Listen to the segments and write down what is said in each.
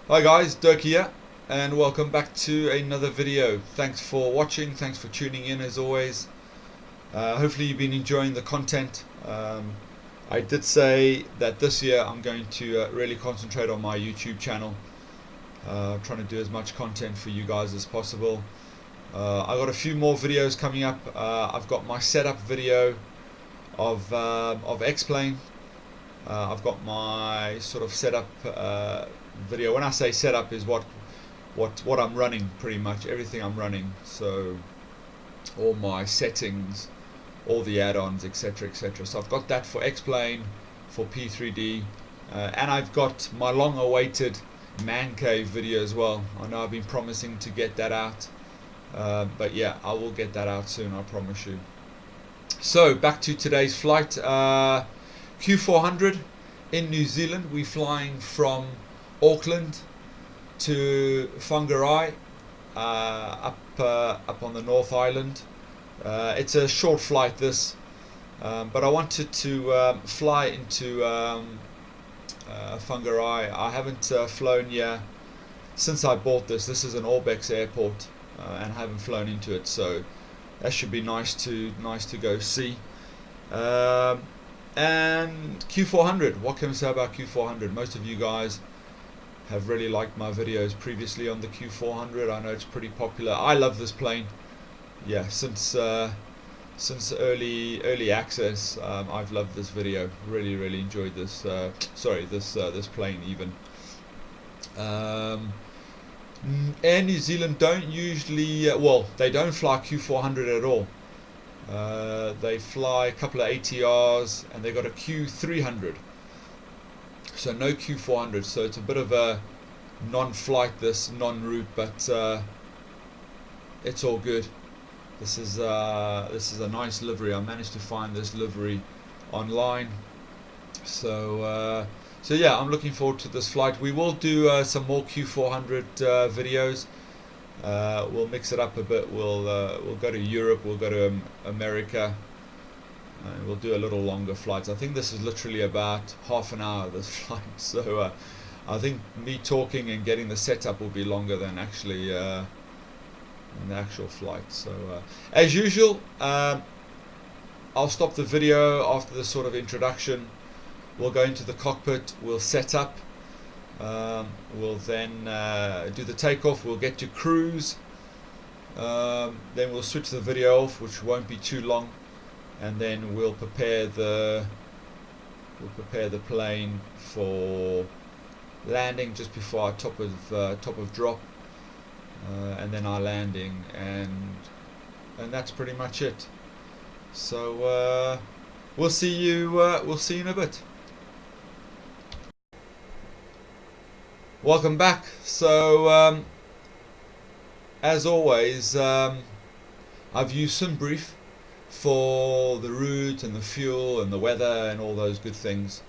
Hi guys, Durka here, and welcome back to another video. Thanks for watching, thanks for tuning in as always. Hopefully you've been enjoying the content. I did say that this year I'm going to really concentrate on my YouTube channel. Trying to do as much content for you guys as possible. I've got a few more videos coming up. I've got my setup video of X-Plane. I've got my sort of setup video. When I say setup, is what I'm running, pretty much everything I'm running. So all my settings, all the add-ons, etc., etc. So I've got that for X-Plane, for P3D, and I've got my long-awaited man cave video as well. I know I've been promising to get that out, but yeah, I will get that out soon, I promise you. So back to today's flight. Q400 in New Zealand. We're flying from Auckland to Whangarei, up on the North Island. It's a short flight this, but I wanted to fly into Whangarei. I haven't flown here since I bought this. This is an Orbex airport, and I haven't flown into it, so that should be nice to go see. And Q400, what can I say about Q400? Most of you guys have really liked my videos previously on the Q400. I know it's pretty popular. I love this plane. Yeah, since early access, I've loved this video. Really enjoyed this. This plane even. Air New Zealand don't usually, they don't fly Q400 at all. They fly a couple of ATRs, and they got a Q300, so no Q400. So it's a bit of a non-flight, this non-route, but it's all good. This is a nice livery. I managed to find this livery online, so yeah, I'm looking forward to this flight. We will do some more Q400 videos. We'll mix it up a bit. We'll go to Europe, we'll go to America, and we'll do a little longer flights. I think this is literally about half an hour, this flight, so I think me talking and getting the setup will be longer than actually the actual flight. So as usual, I'll stop the video after this sort of introduction. We'll go into the cockpit, we'll set up. We'll then do the takeoff. We'll get to cruise. Then we'll switch the video off, which won't be too long, and then we'll prepare the plane for landing just before our top of drop, and then our landing, and that's pretty much it. So we'll see you in a bit. Welcome back. So as always, I've used SimBrief for the route and the fuel and the weather and all those good things.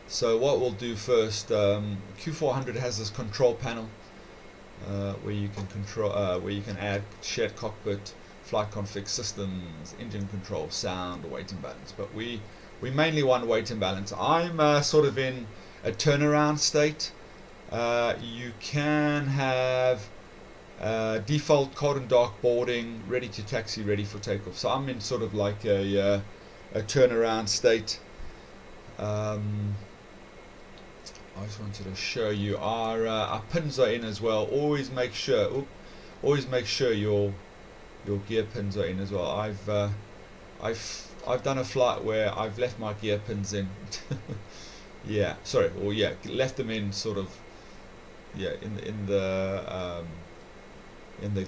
So what we'll do first, Q400 has this control panel where you can add shared cockpit, flight config, systems, engine control, sound, weight and balance. But we mainly want weight and balance. I'm sort of in a turnaround state. You can have default cold and dark boarding, ready to taxi, ready for takeoff. So I'm in sort of like a turnaround state. I just wanted to show you our pins are in as well. Always make sure your gear pins are in as well. I've done a flight where I've left my gear pins in. Left them in sort of. Yeah, in the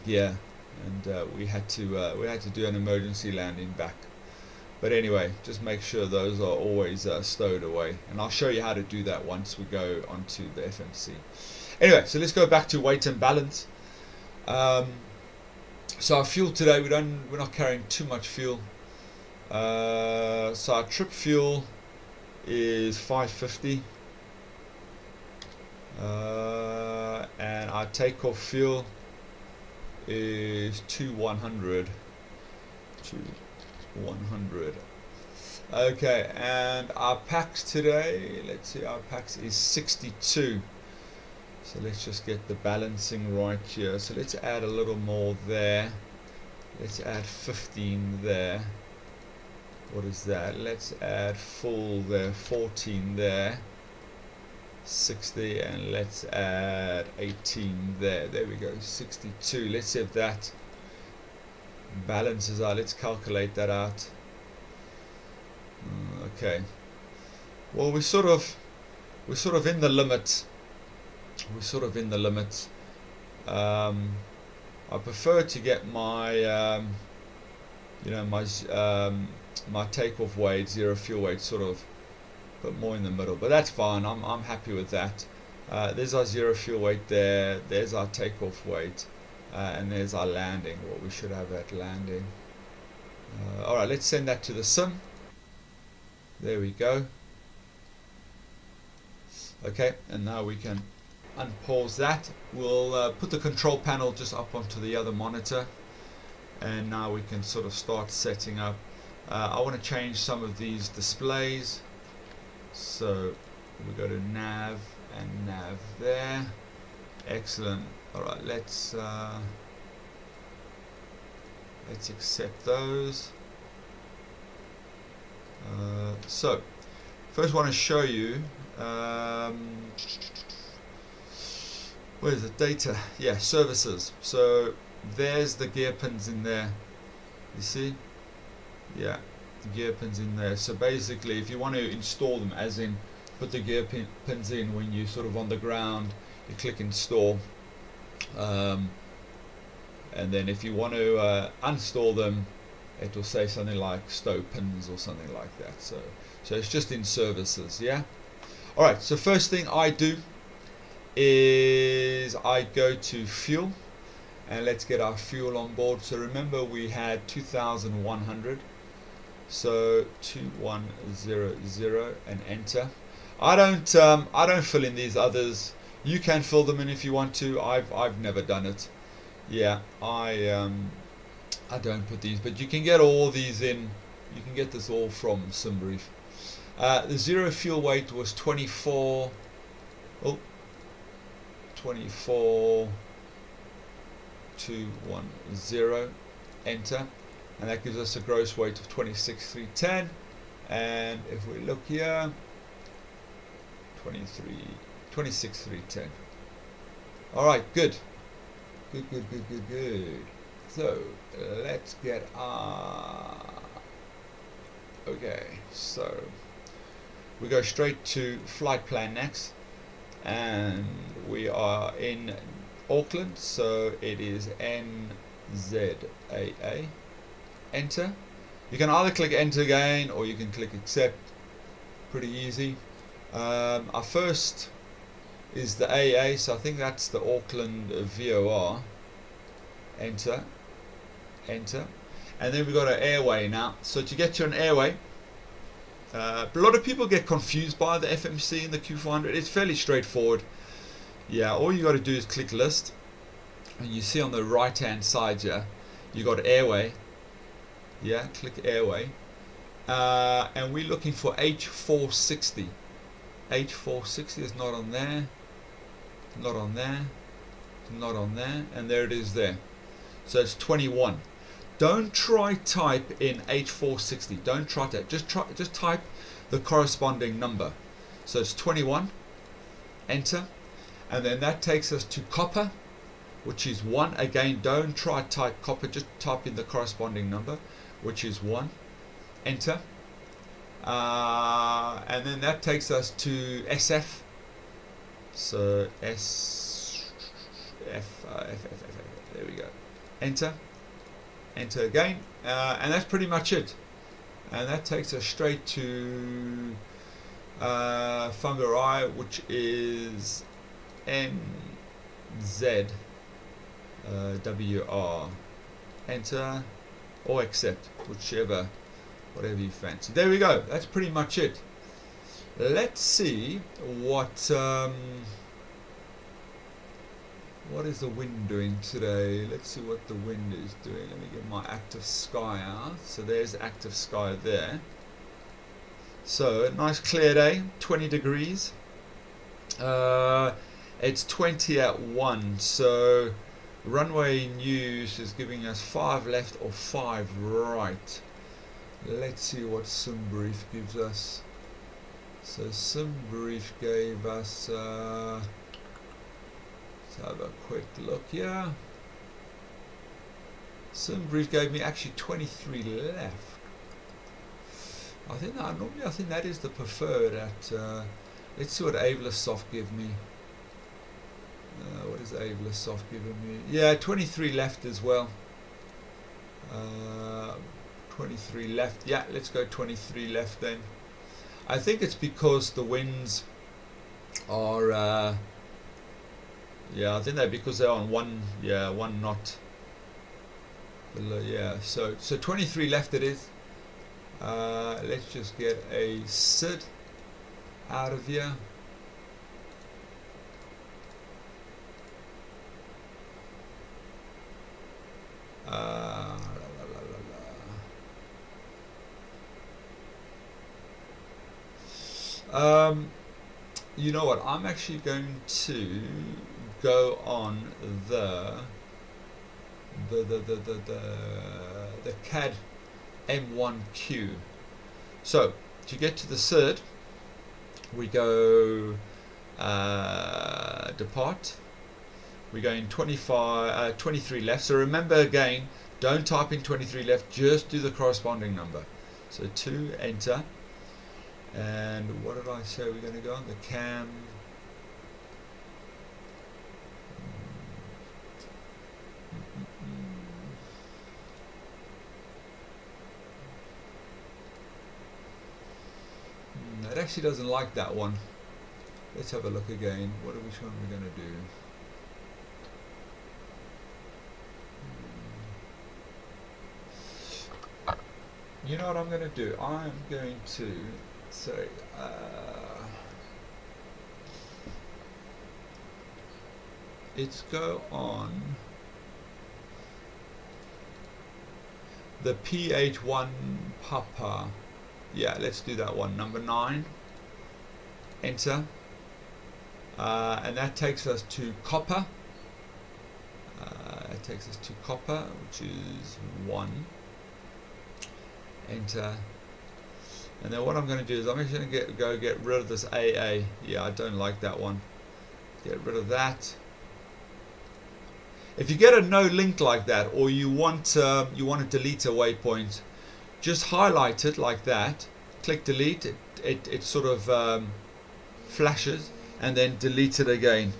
gear, and we had to do an emergency landing back. But anyway, just make sure those are always stowed away, and I'll show you how to do that once we go onto the FMC. Anyway, so let's go back to weight and balance. So our fuel today, we're not carrying too much fuel. So our trip fuel is 550. And our takeoff fuel is 2100. Okay, and our packs today, let's see, our packs is 62. So let's just get the balancing right here. So let's add a little more there. Let's add 15 there. What is that? Let's add full there, 14 there, 60, and let's add 18 there. There we go, 62. Let's see if that balances out. Let's calculate that out. Okay. Well, we're sort of in the limit. We're sort of in the limit. I prefer to get my, you know, my takeoff weight, zero fuel weight, sort of put more in the middle. But that's fine. I'm happy with that. There's our zero fuel weight there. There's our takeoff weight, and there's our landing. What we should have at landing. All right, let's send that to the sim. There we go. Okay, and now we can unpause that. We'll put the control panel just up onto the other monitor, and now we can sort of start setting up. I want to change some of these displays, so we go to nav and nav there. Excellent. All right, let's accept those. So first I want to show you where's the data? Yeah, services. So there's the gear pins in there. You see? Yeah, the gear pins in there. So basically, if you want to install them, as in put the gear pins in when you're sort of on the ground, you click install. And then if you want to uninstall them, it will say something like stow pins or something like that. So it's just in services. Yeah. All right. So first thing I do is I go to fuel, and let's get our fuel on board. So remember, we had 2,100. So 2100 and enter. I don't fill in these others. You can fill them in if you want to. I've never done it. Yeah, I don't put these, but you can get all these in. You can get this all from SimBrief. The zero fuel weight was 24. Oh, 24210. Enter, and that gives us a gross weight of 26,310. And if we look here, 26,310. All right, good. So let's get our. Okay, so we go straight to flight plan next, and we are in Auckland, so it is NZAA. Enter. You can either click enter again, or you can click accept. Pretty easy. Our first is the AA, so I think that's the Auckland VOR. Enter, enter, and then we've got an airway now. So to get to an airway, a lot of people get confused by the FMC and the Q400. It's fairly straightforward. Yeah, all you got to do is click list, and you see on the right hand side here, you got airway. Yeah, click airway, and we're looking for H460. H460 is not on there, not on there, not on there, and there it is there. So it's 21. Don't try type in H460. Don't try that. Just type the corresponding number. So it's 21. Enter, and then that takes us to copper, which is 1. Again, don't try type copper. Just type in the corresponding number, which is 1. Enter, and then that takes us to SF. So F, there we go. Enter, enter again, and that's pretty much it. And that takes us straight to Whangarei, which is NZWR. Enter or accept, whatever you fancy. There we go. That's pretty much it. Let's see what is the wind doing today. Let's see what the wind is doing. Let me get my active sky out. So there's active sky there. So nice clear day, 20 degrees. It's 20 at 1, so runway news is giving us 5 left or 5 right. Let's see what SimBrief gives us. So SimBrief gave us, let's have a quick look here. SimBrief gave me actually 23 left. I think that, normally I think that is the preferred at, let's see what Avlasoft give me. What is Avlasoft giving me? Yeah, 23 left as well. 23 left. Yeah, let's go 23 left then. I think it's because the winds are, yeah, I think they're because they're on one knot. Yeah, so 23 left it is. Let's just get a SID out of here. You know what? I'm actually going to go on the CAD M1Q. So to get to the SID, we go depart. We're going 23 left. So remember again, don't type in 23 left, just do the corresponding number. So 2, enter. And what did I say we're going to go on? The cam. It actually doesn't like that one. Let's have a look again. Which one are we going to do? You know what I'm going to do? I'm going to say let's go on the PH1 Papa. Yeah, let's do that one. Number 9. Enter. And that takes us to copper. It takes us to copper, which is 1. Enter. And then what I'm going to do is I'm actually going to get rid of this AA. Yeah, I don't like that one. Get rid of that. If you get a no link like that, or you want to delete a waypoint, just highlight it like that. Click delete. It sort of flashes, and then delete it again.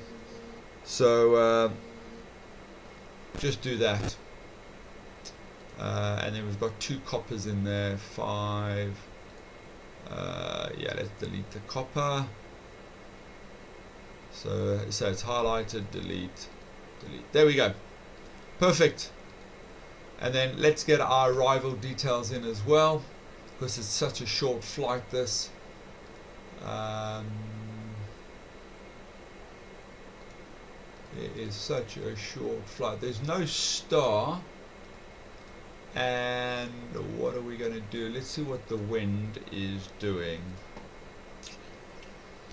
So just do that. And then we've got 2 coppers in there. 5. Yeah, let's delete the copper. So it's highlighted, delete. There we go. Perfect. And then let's get our arrival details in as well, because it's such a short flight this. It is such a short flight. There's no star. And what are we going to do? Let's see what the wind is doing.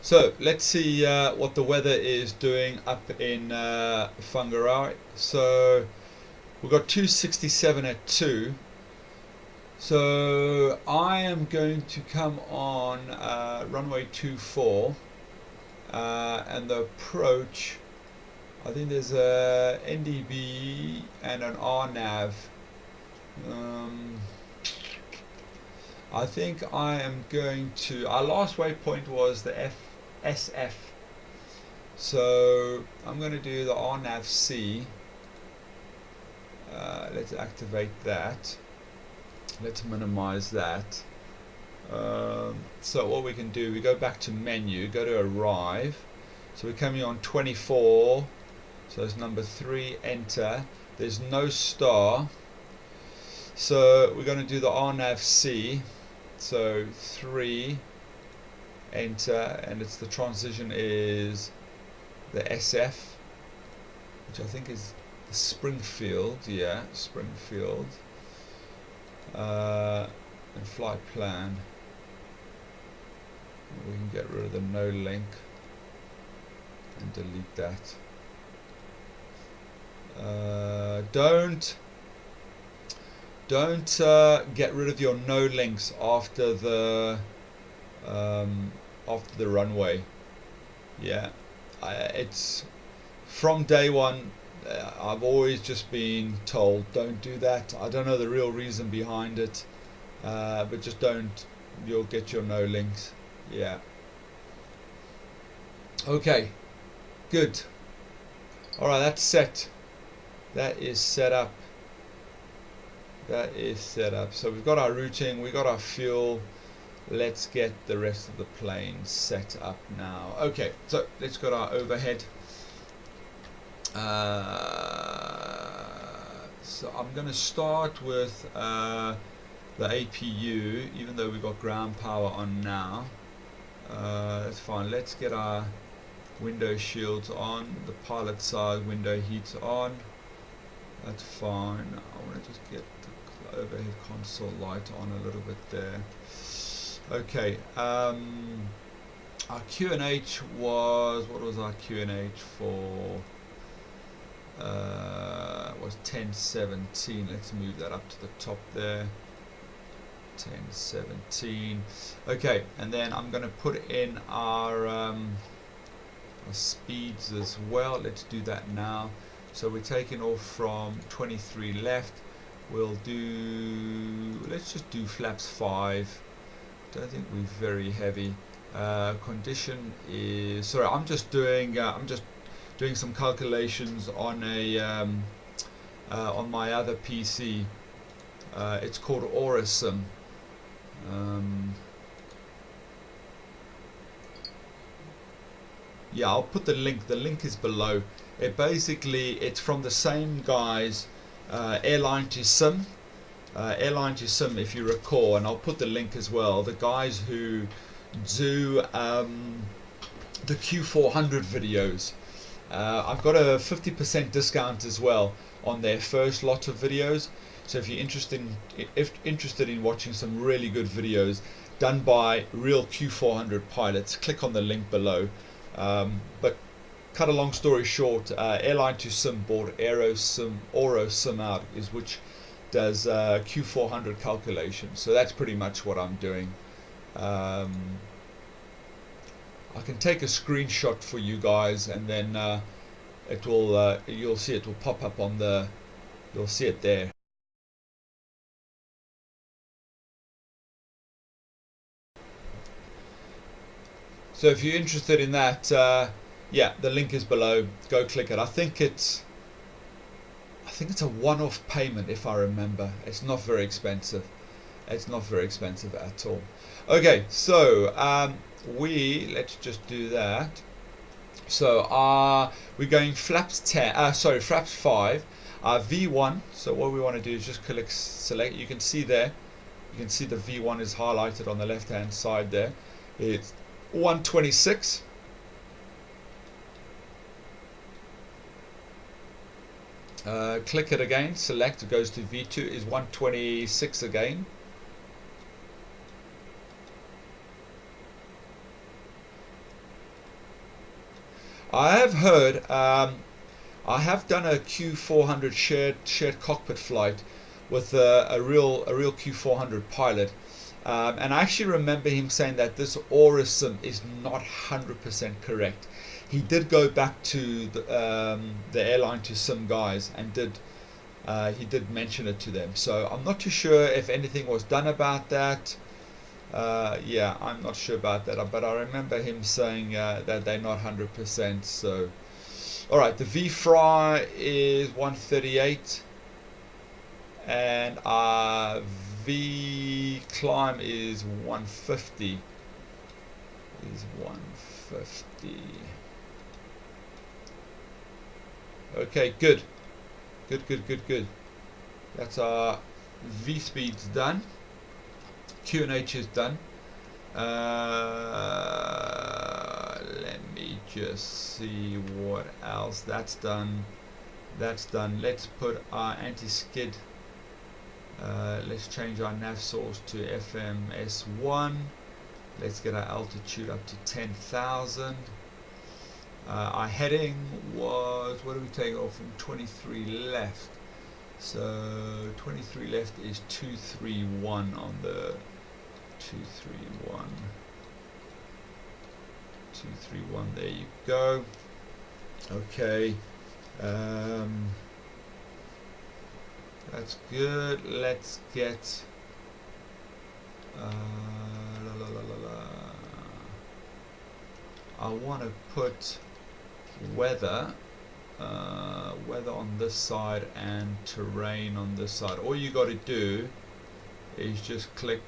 So let's see what the weather is doing up in Whangarei. So we've got 267 at 2. So I am going to come on runway 24 and the approach. I think there's a NDB and an RNAV. I think I am going to, our last waypoint was the SF, so I'm going to do the RNAV-C. Let's activate that. Let's minimize that. So what we can do, we go back to menu, go to arrive. So we're coming on 24, so it's number 3, enter. There's no star. So we're going to do the RNAV-C, so 3, enter, and it's the transition is the SF, which I think is the Springfield, yeah, Springfield, and flight plan. We can get rid of the no link. and delete that. Don't get rid of your no links after the runway. Yeah, it's from day one. I've always just been told don't do that. I don't know the real reason behind it, but just don't. You'll get your no links. Yeah. Okay. Good. All right, that's set. That is set up. That is set up. So we've got our routing, we got our fuel. Let's get the rest of the plane set up now. Okay, so let's go to our overhead. So I'm going to start with the APU, even though we've got ground power on now. That's fine. Let's get our window shields on, the pilot side window heats on. That's fine. I want to just get the overhead console light on a little bit there. Okay, our QNH was, what was our QNH for? Was 1017. Let's move that up to the top there. 1017. Okay, and then I'm going to put in our speeds as well. Let's do that now. So we're taking off from 23 left. We'll do, let's just do flaps 5. Don't think we're very heavy. Condition is, sorry, I'm just doing some calculations on a on my other PC. It's called Aurism. Yeah, I'll put the link. The link is below. It's from the same guys, Airline to Sim. Airline to Sim, if you recall, and I'll put the link as well. The guys who do the Q400 videos. I've got a 50% discount as well on their first lot of videos. So if you're interested in watching some really good videos done by real Q400 pilots, click on the link below. But cut a long story short, Airline to Sim bought Aurism out, which does Q400 calculations. So that's pretty much what I'm doing. I can take a screenshot for you guys, and then it will you'll see it will pop up on the, you'll see it there. So if you're interested in that, yeah, the link is below. Go click it. I think it's a one-off payment, if I remember. It's not very expensive. It's not very expensive at all. Okay, so let's just do that. So we're going flaps 10. Sorry, flaps 5. V1. So what we want to do is just click select. You can see there. You can see the V1 is highlighted on the left-hand side there. It's 126. Click it again. Select. It goes to V2. Is 126 again. I have heard, I have done a Q400 shared cockpit flight with a real Q400 pilot, and I actually remember him saying that this Aurism is not 100% correct. He did go back to the Airline to Sim guys and he did mention it to them. So I'm not too sure if anything was done about that. Yeah, I'm not sure about that, but I remember him saying that they're not 100%. So, all right, the V fry is 138, and our V climb is 150. Is 150. Okay, good. That's our V speeds done. QNH is done. Let me just see what else. That's done. Let's put our anti-skid. Let's change our nav source to FMS1. Let's get our altitude up to 10,000. Our heading was, what did we take off from 23 left? So 23 left is 231 on the 231. 231, there you go. Okay, that's good. Let's get I want to put weather on this side and terrain on this side. All you got to do is just click,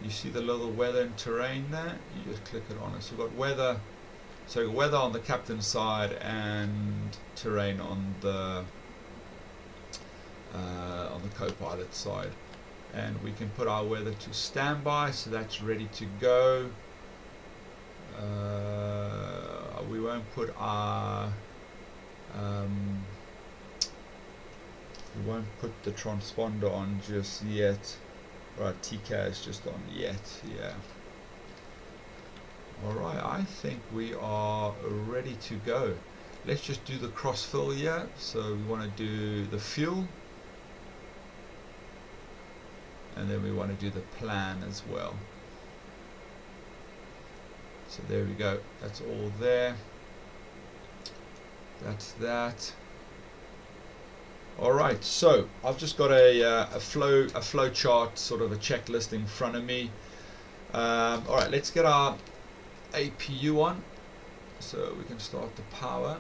you see the little weather and terrain there, you just click it on it. So we've got weather, so weather on the captain's side and terrain on the co-pilot side, and we can put our weather to standby, so that's ready to go. We won't put our we won't put the transponder on just yet. Right, TK is just on yet, yeah. Alright, I think we are ready to go. Let's just do the cross fill here. So we want to do the fuel, and then we want to do the plan as well. So there we go, that's all there. That's that. Alright, so I've just got a flow chart, sort of a checklist in front of me. Alright, let's get our APU on, so we can start the power.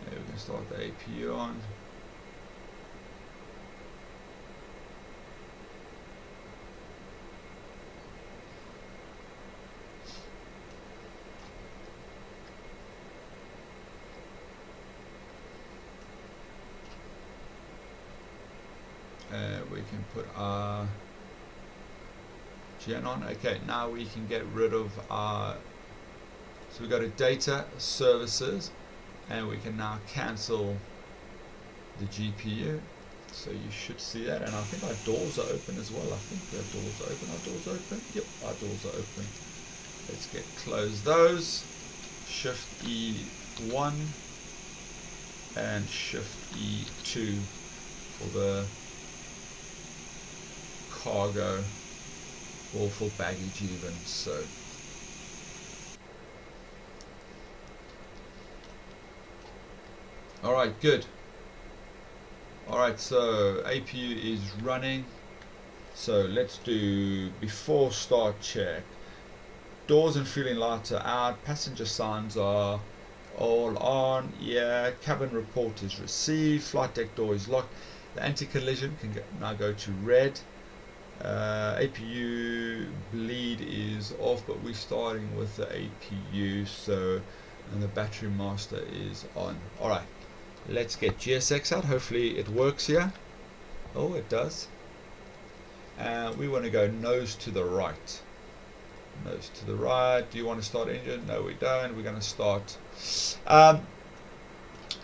Yeah, we can start the APU on. We can put our gen on. Okay, now we can get rid of our, so we go to data services, and we can now cancel the GPU. So you should see that, and I think our doors are open as well. I think our doors are open. Our doors are open. Yep, our doors are open. Let's close those. Shift E1 and Shift E2 for the cargo, or for baggage even. So alright, good. Alright, so APU is running. So let's do before start check. Doors and fueling lights are out, passenger signs are all on, yeah, cabin report is received, flight deck door is locked, the anti-collision can now go to red. APU bleed is off, but we're starting with the APU, so, and the battery master is on. Alright, let's get GSX out. Hopefully it works here. Oh, it does. And we want to go nose to the right. Nose to the right. Do you want to start engine? No, we don't. We're going to start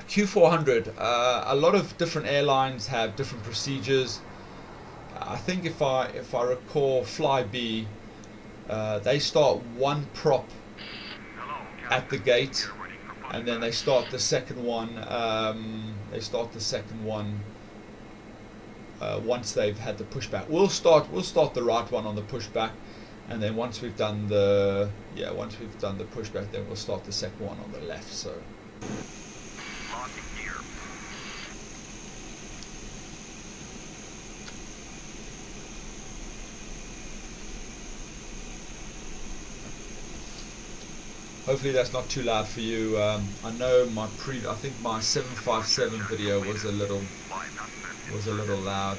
Q400. A lot of different airlines have different procedures. I think if I recall, Flybe, they start one prop at the gate, and then they start the second one. Once they've had the pushback. We'll start the right one on the pushback, and then once we've done the pushback, then we'll start the second one on the left. So. Hopefully that's not too loud for you. I know I think my 757 video was a little loud.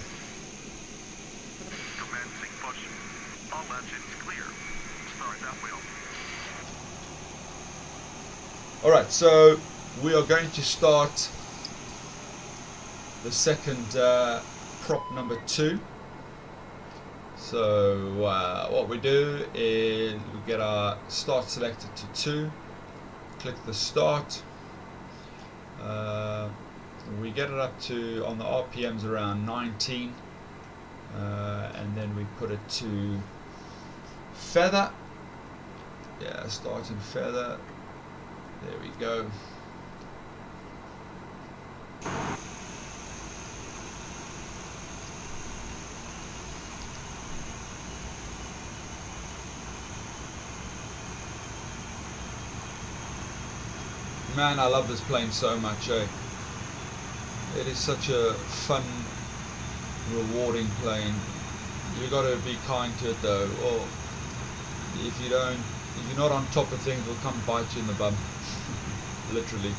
Alright, so we are going to start the second prop number 2. So what we do is we get our start selected to 2, click the start, we get it up to, on the RPMs, around 19, and then we put it to feather. Yeah, starting feather. There we go. Man, I love this plane so much, eh? It is such a fun, rewarding plane. You gotta be kind to it though, or if you're not on top of things, it'll come bite you in the bum. Literally.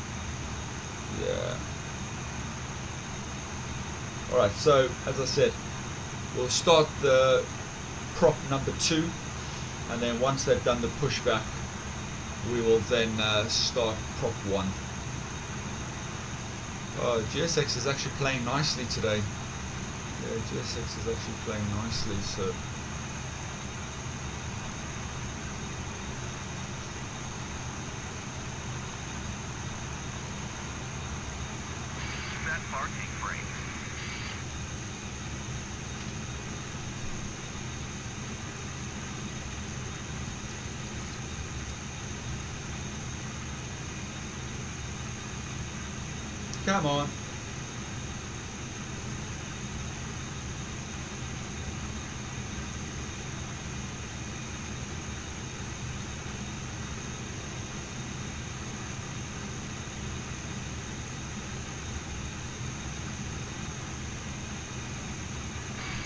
Yeah. Alright, so as I said, we'll start the prop number 2, and then once they've done the pushback, we will then start prop 1. Oh, GSX is actually playing nicely today. Yeah, GSX is actually playing nicely, so set parking brake. come on.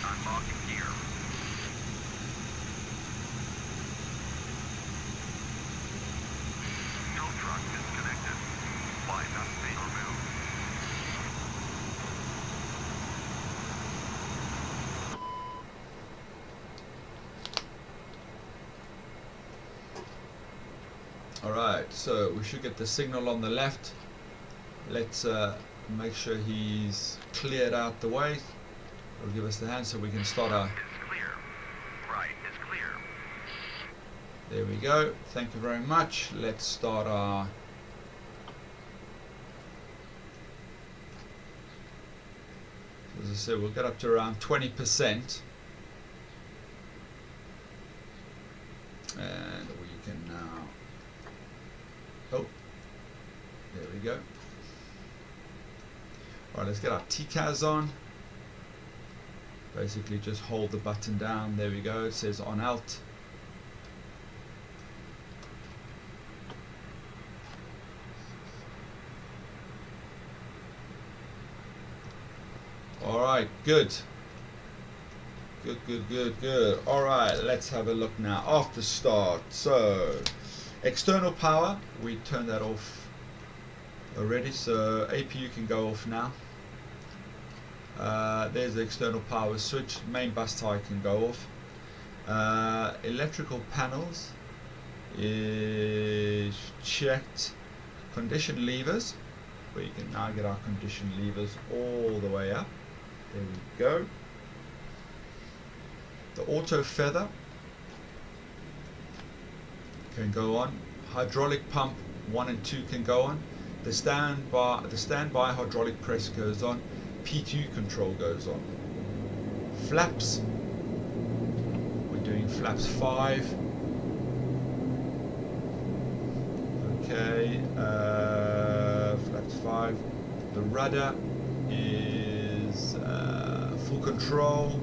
Unlocking gear. No truck disconnected. Fly not being removed. Alright, so we should get the signal on the left. Let's make sure he's cleared out the way. It'll give us the hand so we can start our... It's clear. Right, it's clear. There we go. Thank you very much. Let's start our... As I said, we'll get up to around 20%. And we can now... Oh, there we go. Alright, let's get our TCAS on. Basically just hold the button down. There we go. It says on alt. Alright, good. Good. Alright, let's have a look now. After start. So, external power, we turned that off already. So, APU can go off now. There's the external power switch. Main bus tie can go off. Electrical panels is checked. Condition levers. We can now get our condition levers all the way up. There we go. The auto feather can go on. Hydraulic pump 1 and 2 can go on. The standby hydraulic press goes on. P2 control goes on. Flaps, we're doing flaps 5. Okay, flaps 5. The rudder is full control.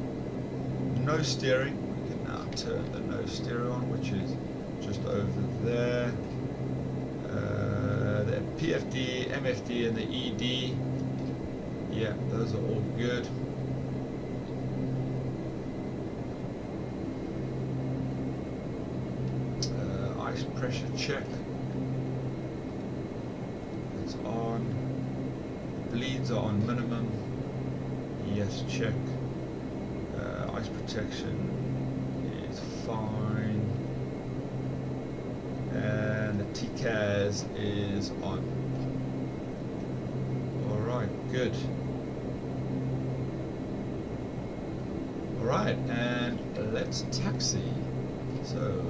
No steering. We can now turn the no steer on, which is just over there. The PFD, MFD, and the ED. Yeah, those are all good. Ice pressure check. It's on. Bleeds are on minimum. Yes, check. Ice protection is fine. And the TCAS is on. Alright, good. Alright, and let's taxi. So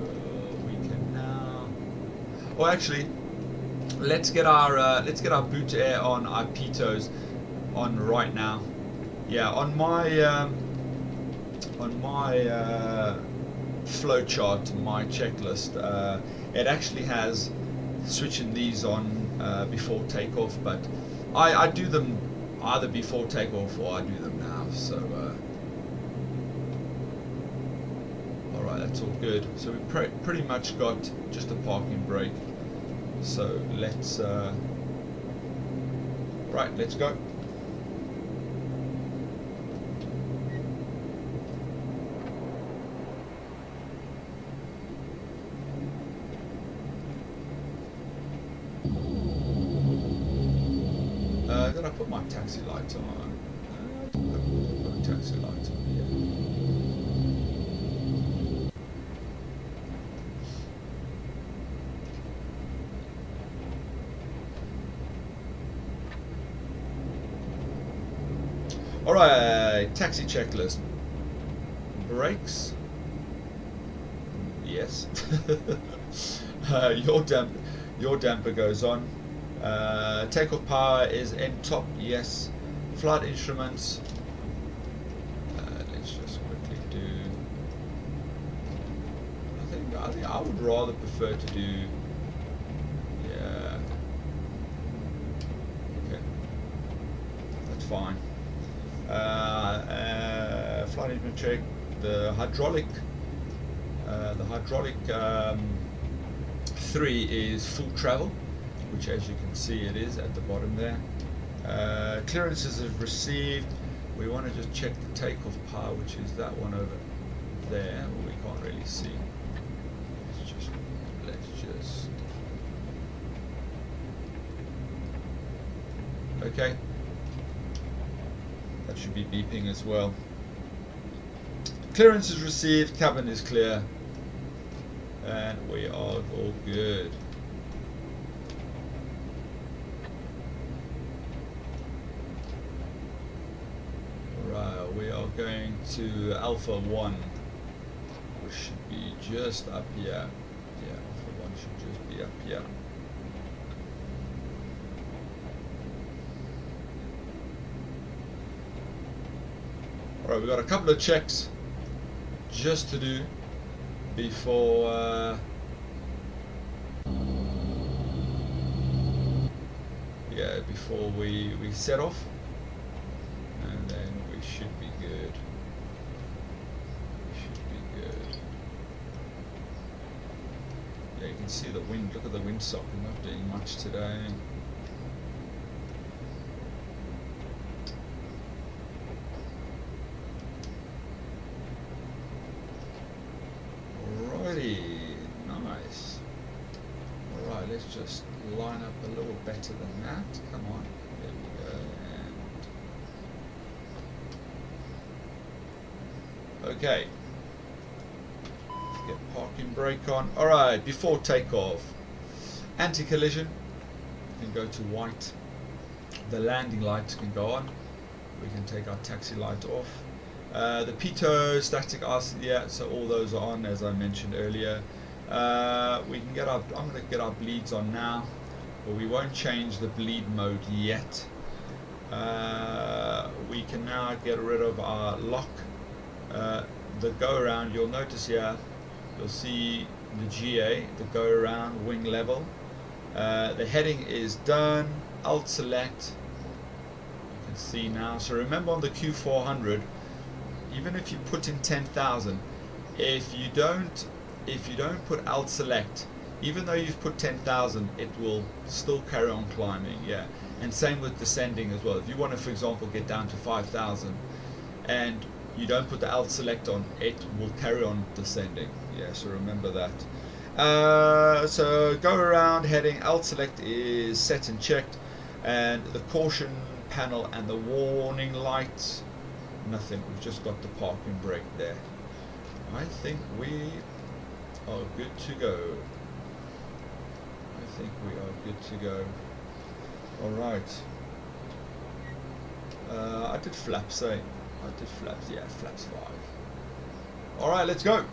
we can now... Oh, actually, let's get our boot air on our pitos on right now. Yeah, on my flowchart to my checklist. It actually has switching these on before takeoff, but I do them either before takeoff or I do them now. So alright, that's all good. So we pretty much got just a parking brake. So let's right, let's go. Did I put my taxi lights on? I didn't put a taxi lights on here. Alright, taxi checklist. Brakes. Yes. Your damper goes on. Takeoff power is in top, yes. Flight instruments. Let's just quickly do. I think I would rather prefer to do. Yeah. Okay. That's fine. Flight instrument check. The hydraulic 3 is full travel, which as you can see it is at the bottom there. Clearances have received. We want to just check the takeoff power, which is that one over there. Well, we can't really see. Let's just okay. That should be beeping as well. Clearance is received, cabin is clear, and we are all good. Right, we are going to Alpha 1, which should be just up here. Yeah, Alpha 1 should just be up here. Alright, we've got a couple of checks just to do before before we set off, and then we should be good. Yeah, you can see the wind. Look at the windsock. I'm not doing much today. Nice. Alright, let's just line up a little better than that. Come on. There we go. And okay. Get parking brake on. Alright, before takeoff. Anti-collision can go to white. The landing lights can go on. We can take our taxi light off. The pitot, static RC, yeah, so all those are on as I mentioned earlier. We can get our, I'm going to get our bleeds on now, but we won't change the bleed mode yet. We can now get rid of our lock. The go around, you'll notice here, you'll see the GA, the go around wing level. The heading is done. Alt select. You can see now. So remember on the Q400, even if you put in 10,000, if you don't put alt select, even though you've put 10,000, it will still carry on climbing. Yeah, and same with descending as well. If you want to, for example, get down to 5,000 and you don't put the alt select on, it will carry on descending. Yeah, so remember that. So go around heading, alt select is set and checked, and the caution panel and the warning lights, nothing. We've just got the parking brake there. I think we are good to go. Alright. I did flaps, eh? Yeah, flaps 5. Alright, let's go.